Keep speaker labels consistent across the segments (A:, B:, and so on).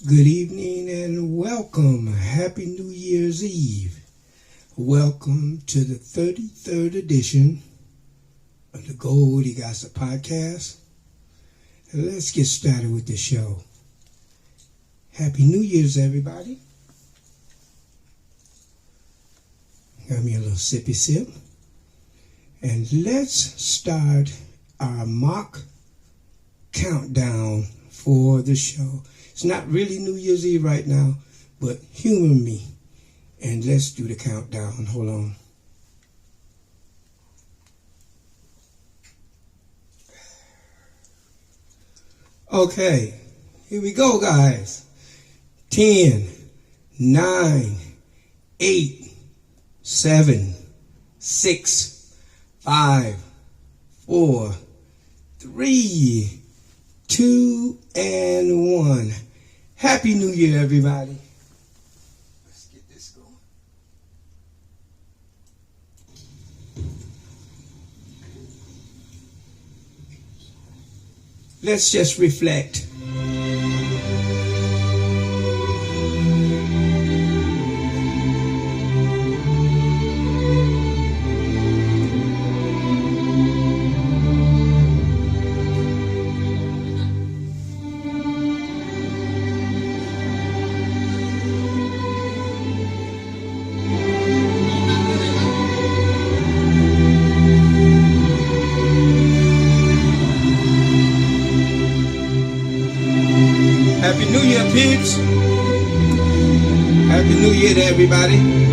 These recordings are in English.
A: Good evening and welcome. Happy New Year's Eve. Welcome to the 33rd edition of the Goldie Gossip podcast. And let's get started with the show. Happy New Year's, everybody. Got me a little sippy sip. And let's start our mock countdown for the show. It's not really New Year's Eve right now, but humor me. And let's do the countdown. Hold on. Okay, here we go, guys. 10, 9, 8, 7, 6, 5, 4, 3, 2, and 1. Happy New Year, everybody. Let's get this going. Let's just reflect. Happy New Year, peeps. Happy New Year to everybody.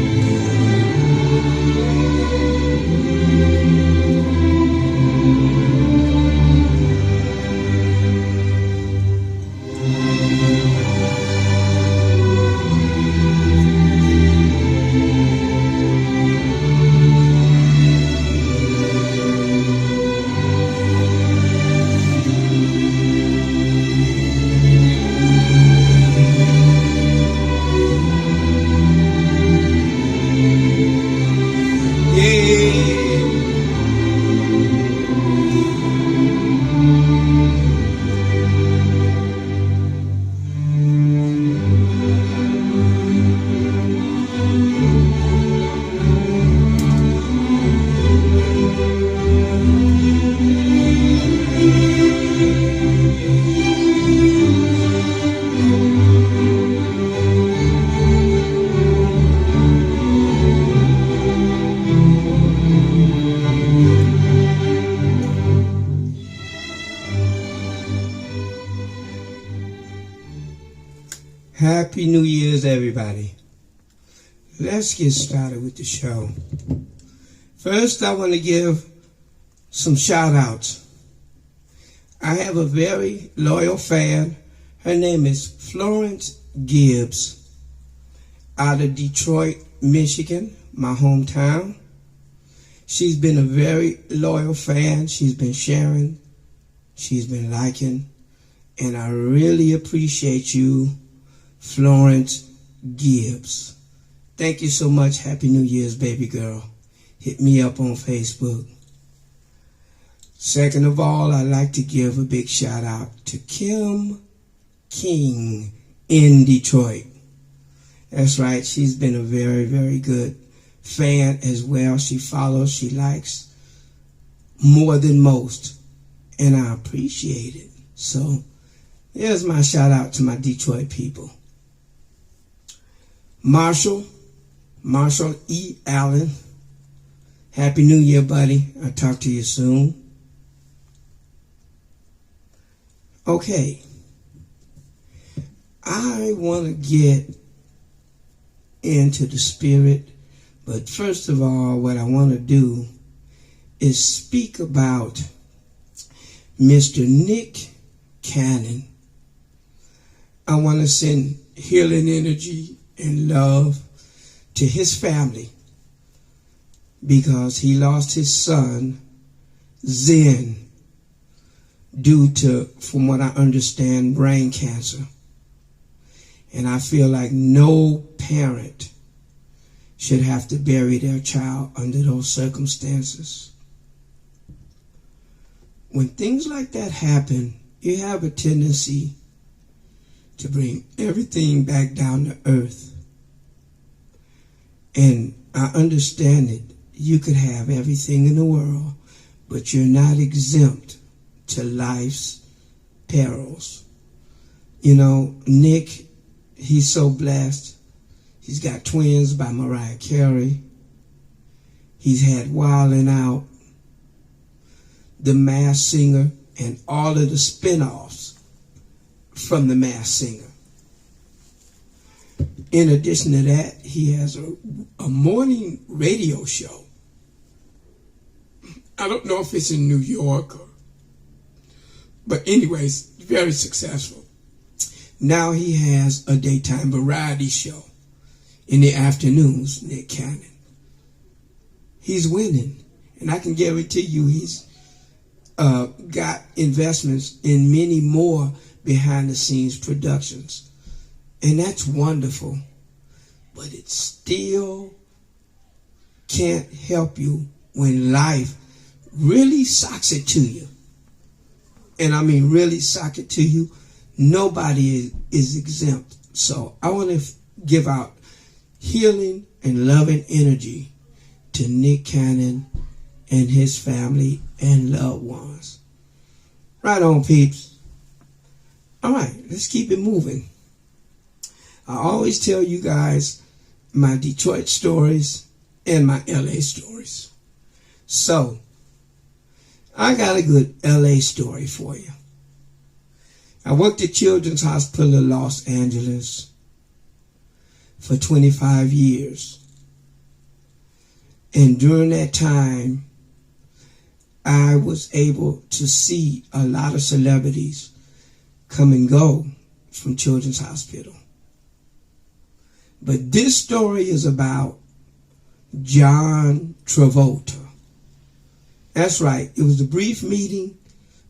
A: Happy New Year's, everybody. Let's get started with the show. First, I want to give some shout outs. I have a very loyal fan. Her name is Florence Gibbs out of Detroit, Michigan, my hometown. She's been a very loyal fan. She's been sharing. She's been liking. And I really appreciate you, Florence Gibbs. Thank you so much. Happy New Year's, baby girl. Hit me up on Facebook. Second of all, I'd like to give a big shout out to Kim King in Detroit. That's right. She's been a very, very good fan as well. She follows, she likes more than most. And I appreciate it. So there's my shout out to my Detroit people. Marshall E. Allen. Happy New Year, buddy. I'll talk to you soon. Okay. I want to get into the spirit, but first of all, what I want to do is speak about Mr. Nick Cannon. I want to send healing energy and love to his family because he lost his son, Zen, due to, from what I understand, brain cancer. And I feel like no parent should have to bury their child under those circumstances. When things like that happen, you have a tendency to bring everything back down to earth. And I understand it. You could have everything in the world, but you're not exempt to life's perils. You know, Nick, he's so blessed. He's got twins by Mariah Carey. He's had Wildin' Out, The Masked Singer, and all of the spinoffs from The Masked Singer. In addition to that, he has a morning radio show. I don't know if it's in New York, but anyways, very successful. Now he has a daytime variety show in the afternoons, Nick Cannon. He's winning, and I can guarantee you he's got investments in many more behind-the-scenes productions. And that's wonderful, but it still can't help you when life really socks it to you. And I mean really sock it to you. Nobody is exempt. So I want to give out healing and loving energy to Nick Cannon and his family and loved ones. Right on, peeps. All right, let's keep it moving. I always tell you guys my Detroit stories and my LA stories. So, I got a good LA story for you. I worked at Children's Hospital of Los Angeles for 25 years. And during that time, I was able to see a lot of celebrities come and go from Children's Hospital. But this story is about John Travolta. That's right. It was a brief meeting,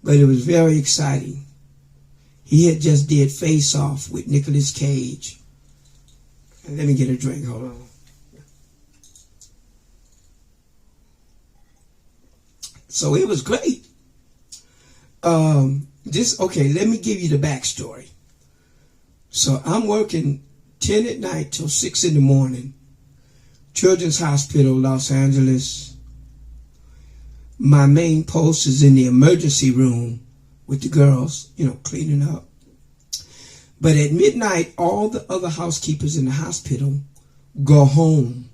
A: but it was very exciting. He had just did Face Off with Nicolas Cage. And let me get a drink. Hold on. So it was great. Okay, let me give you the backstory. So I'm working 10 at night till 6 in the morning. Children's Hospital, Los Angeles. My main post is in the emergency room with the girls, cleaning up. But at midnight, all the other housekeepers in the hospital go home.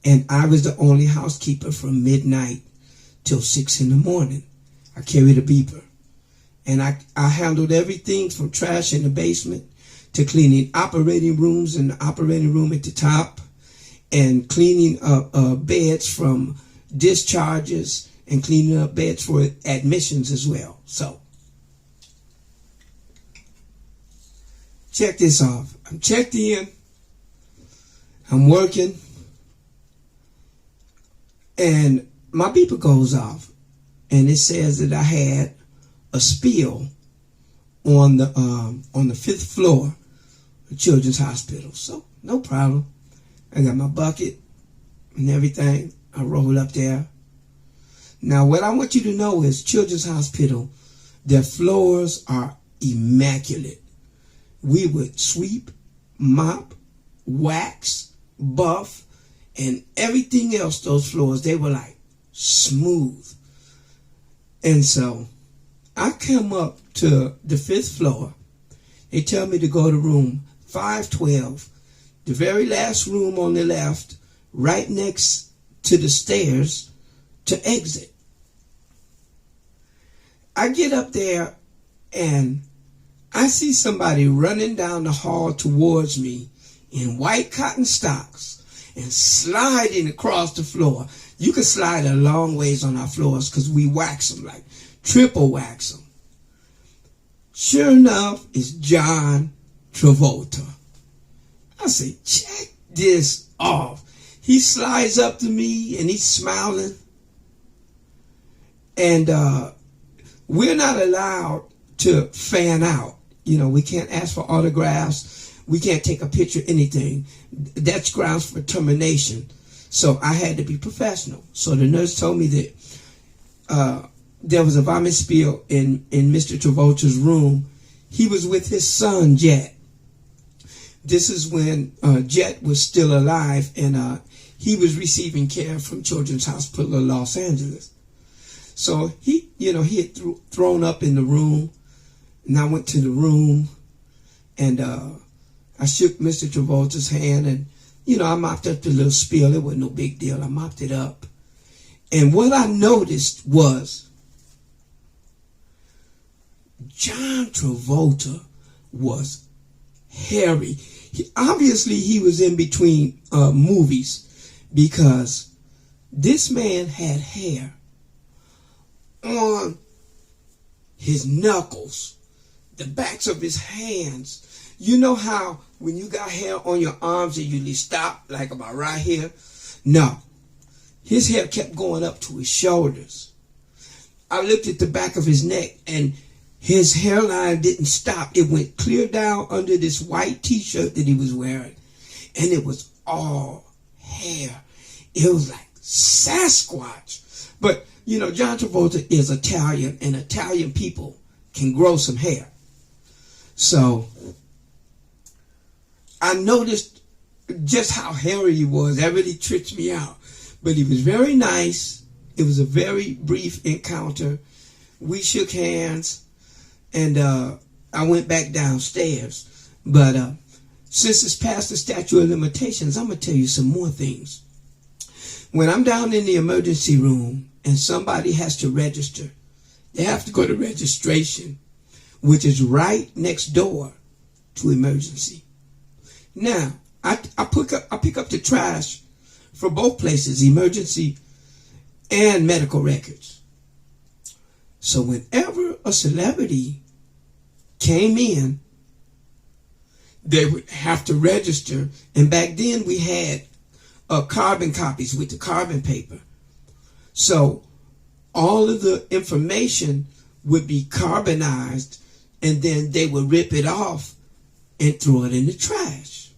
A: And I was the only housekeeper from midnight till 6 in the morning. I carried a beeper. And I handled everything from trash in the basement to cleaning operating rooms and the operating room at the top, and cleaning up beds from discharges, and cleaning up beds for admissions as well. So, check this off. I'm checked in. I'm working. And my beeper goes off. And it says that I had a spill on the 5th floor of Children's Hospital. So, no problem. I got my bucket and everything. I roll up there. Now, what I want you to know is Children's Hospital, their floors are immaculate. We would sweep, mop, wax, buff, and everything else, those floors, they were like smooth. And so I come up to the 5th floor. They tell me to go to room 512, the very last room on the left, right next to the stairs to exit. I get up there and I see somebody running down the hall towards me in white cotton stocks and sliding across the floor. You can slide a long ways on our floors because we wax them, like triple wax them. Sure enough, it's John Travolta. I say, check this off. He slides up to me and he's smiling. And we're not allowed to fan out. We can't ask for autographs. We can't take a picture, anything. That's grounds for termination. So I had to be professional. So the nurse told me that there was a vomit spill in Mr. Travolta's room. he was with his son, Jet. This is when Jet was still alive, and he was receiving care from Children's Hospital of Los Angeles. So he had thrown up in the room, and I went to the room, and I shook Mr. Travolta's hand, and I mopped up the little spill. It wasn't no big deal. I mopped it up. And what I noticed was John Travolta was hairy. Obviously, he was in between movies, because this man had hair on his knuckles, the backs of his hands. You know how when you got hair on your arms, it usually stop like about right here? No. His hair kept going up to his shoulders. I looked at the back of his neck, and his hairline didn't stop. It went clear down under this white t-shirt that he was wearing. And it was all hair. It was like Sasquatch. But, John Travolta is Italian, and Italian people can grow some hair. So I noticed just how hairy he was. That really tripped me out. But he was very nice. It was a very brief encounter. We shook hands, and I went back downstairs. But since it's past the statute of limitations, I'm going to tell you some more things. When I'm down in the emergency room and somebody has to register, they have to go to registration, which is right next door to emergency. Now, I pick up the trash for both places, emergency and medical records. So whenever a celebrity came in, they would have to register. And back then we had carbon copies with the carbon paper. So all of the information would be carbonized, and then they would rip it off and throw it in the trash.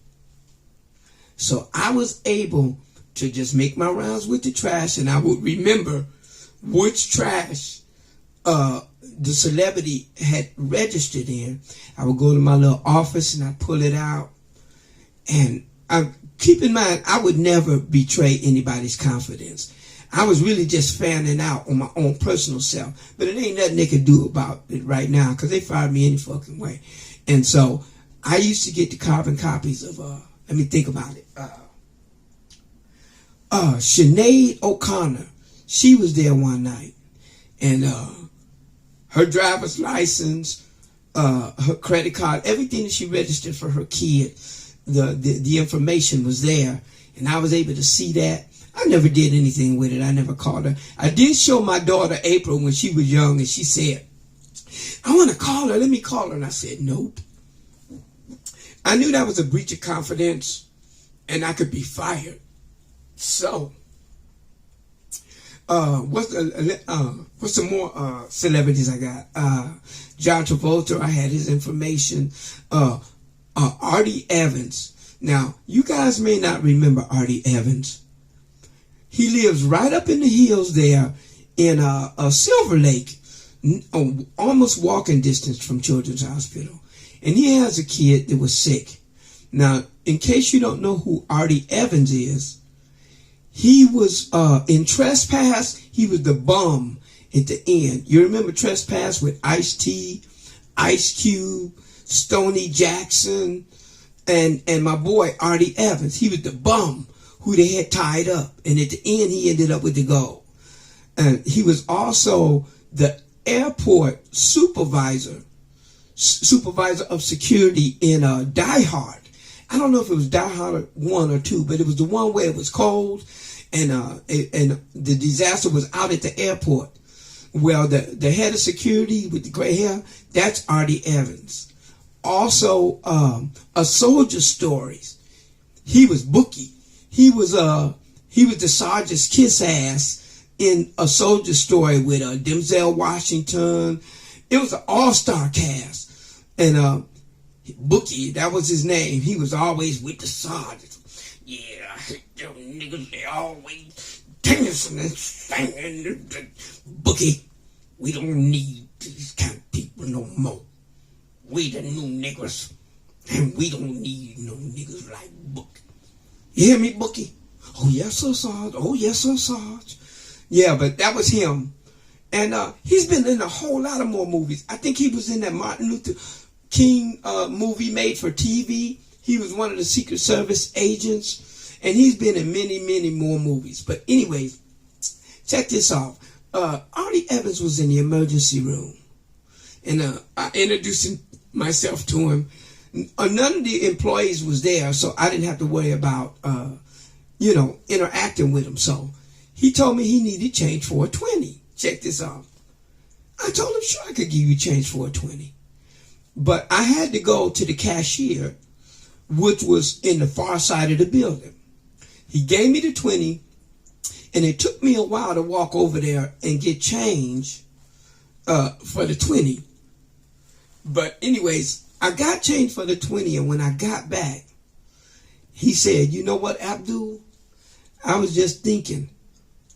A: So I was able to just make my rounds with the trash, and I would remember which trash the celebrity had registered in. I would go to my little office and I'd pull it out. And keep in mind, I would never betray anybody's confidence. I was really just fanning out on my own personal self. But it ain't nothing they could do about it right now, because they fired me any fucking way. And so I used to get the carbon copies of, let me think about it. Sinead O'Connor. She was there one night. And her driver's license, her credit card, everything that she registered for her kid, the information was there. And I was able to see that. I never did anything with it. I never called her. I did show my daughter April when she was young, and she said, I want to call her. Let me call her. And I said, nope. I knew that was a breach of confidence, and I could be fired. So, what's some more celebrities I got? John Travolta, I had his information. Artie Evans. Now, you guys may not remember Artie Evans. He lives right up in the hills there in Silver Lake, almost walking distance from Children's Hospital. And he has a kid that was sick. Now, in case you don't know who Artie Evans is, he was in Trespass. He was the bum at the end. You remember Trespass with Ice-T, Ice Cube, Stoney Jackson, and my boy Artie Evans. He was the bum who they had tied up. And at the end, he ended up with the gold. And he was also the airport supervisor of security in Die Hard. I don't know if it was Die Hard 1 or 2, but it was the one where it was cold and the disaster was out at the airport. Well, the head of security with the gray hair, that's Artie Evans. Also, A Soldier Stories. He was Bookie. He was the Sergeant's kiss ass in A Soldier Story with Denzel Washington. It was an all-star cast. And Bookie, that was his name. He was always with the sergeant. Yeah, I hate them niggas. They always dancing and singing. Bookie, we don't need these kind of people no more. We the new niggas, and we don't need no niggas like Bookie. You hear me, Bookie? Oh, yes, sir, Sarge. Oh, yes, sir, Sarge. Yeah, but that was him. And he's been in a whole lot of more movies. I think he was in that Martin Luther King movie made for TV. He was one of the Secret Service agents. And he's been in many, many more movies. But anyways, check this out. Artie Evans was in the emergency room. And I introduced myself to him. None of the employees was there, so I didn't have to worry about, interacting with him. So he told me he needed change for a 20. Check this out. I told him, sure, I could give you change for a 20. But I had to go to the cashier, which was in the far side of the building. He gave me the 20, and it took me a while to walk over there and get change for the 20. But anyways, I got change for the 20, and when I got back, he said, you know what, Abdul? I was just thinking,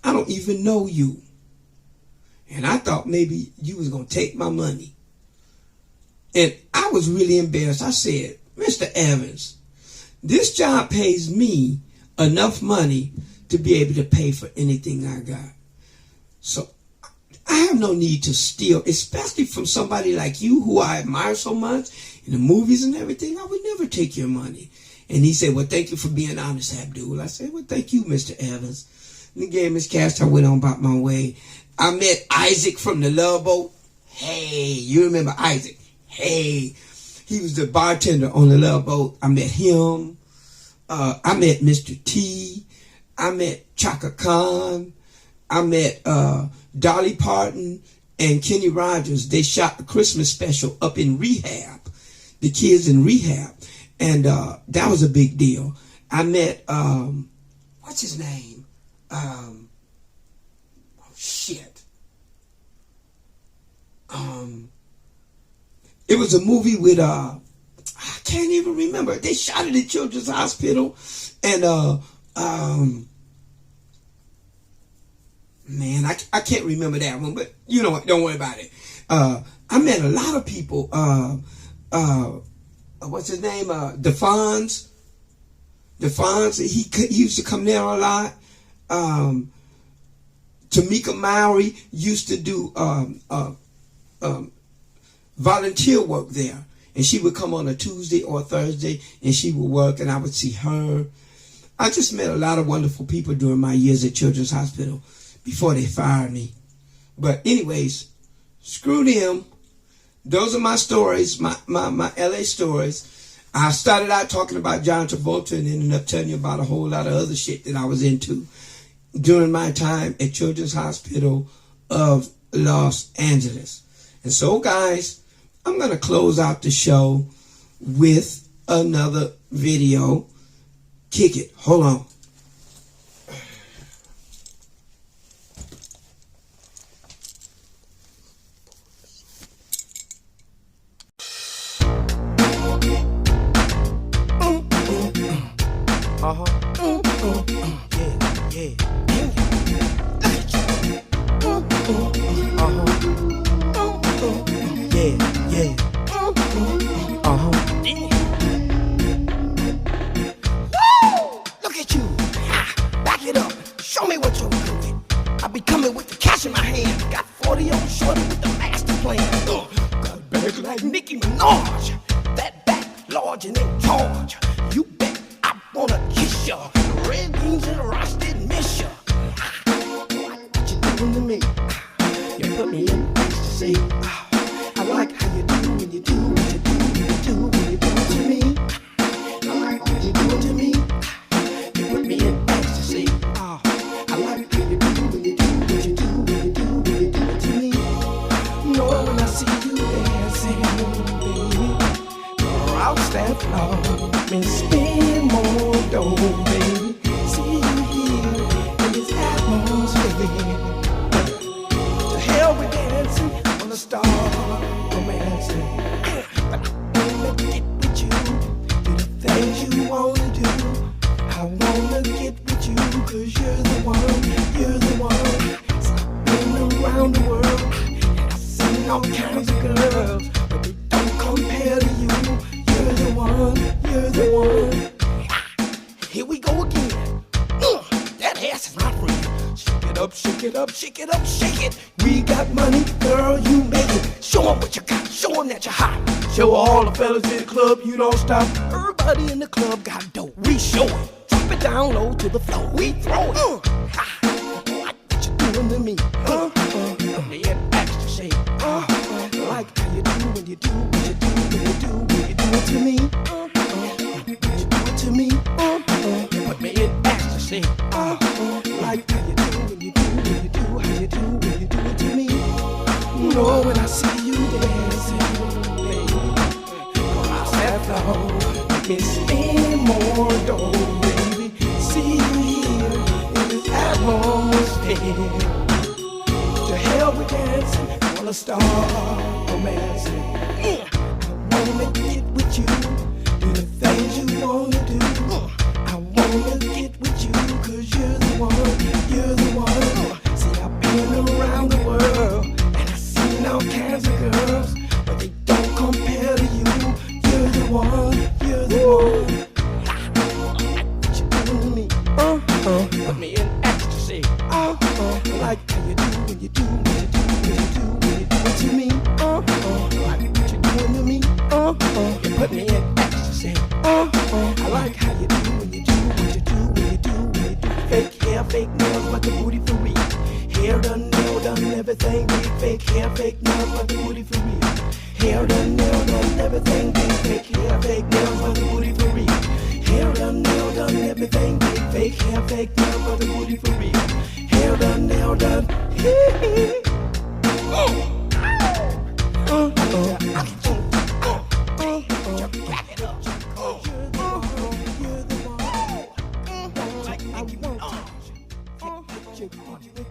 A: I don't even know you. And I thought maybe you was going to take my money. And I was really embarrassed. I said, Mr. Evans, this job pays me enough money to be able to pay for anything I got. So I have no need to steal, especially from somebody like you who I admire so much in the movies and everything. I would never take your money. And he said, well, thank you for being honest, Abdul. I said, well, thank you, Mr. Evans. And he gave me his cash. I went on about my way. I met Isaac from the Love Boat. Hey, you remember Isaac? Hey, he was the bartender on the Love Boat. I met him. I met Mr. T. I met Chaka Khan. I met Dolly Parton and Kenny Rogers. They shot the Christmas special up in rehab, the kids in rehab. And that was a big deal. I met, what's his name? It was a movie with, I can't even remember. They shot it at Children's Hospital. And, man, I can't remember that one, but you know what, don't worry about it. I met a lot of people. What's his name? DeFons. He used to come there a lot. Tamika Mowry used to do volunteer work there. And she would come on a Tuesday or a Thursday, and she would work, and I would see her. I just met a lot of wonderful people during my years at Children's Hospital before they fired me. But anyways, screw them. Those are my stories, my LA stories. I started out talking about John Travolta and ended up telling you about a whole lot of other shit that I was into during my time at Children's Hospital of Los Angeles. And so, guys, I'm going to close out the show with another video. Kick it. Hold on. All kinds of girls, but they don't compare
B: shake it up, shake it up, shake it. We got money, girl, you make it. Show 'em what you got, show 'em that you're hot. Show all the fellas in the club you don't stop. Everybody in the club got dope. We show it. Drop it down low to the floor. We throw it. Like what you doing to me? The extra shake. Like how you do when you do what you do when you do when you do it to me. What you do it to me? Put me in extra shake. Like how you do when you do when you do how you do when you do it to me. No, when I see you dancing, baby, I said no, make me spend more dough, baby. See you here in this atmosphere. To hell with dancing, I wanna start romancing. I wanna get with you, do the things you wanna do. I wanna get with you, 'cause you're the one, you're the one. See, I've been around the world, and I've seen all kinds of girls, but they don't compare to you. You're the one, you're the one. What you doing to me? Put me in ecstasy. I like how you do when you do when you do when you do when you do it to me. Like what you doing to me? You put me in ecstasy. I like how you do when you do what you do when you do when you do. Fake hair, fake nails, but the booty for real. Hair done, nail done, everything big. Fake hair, fake nails, but the booty for real. Hair done, nail done, everything big. Fake hair, fake nails, but the booty for real. Hair done, nail done, everything big. Fake hair, fake nails, but the booty for real. Hair done, nail done. You're the one.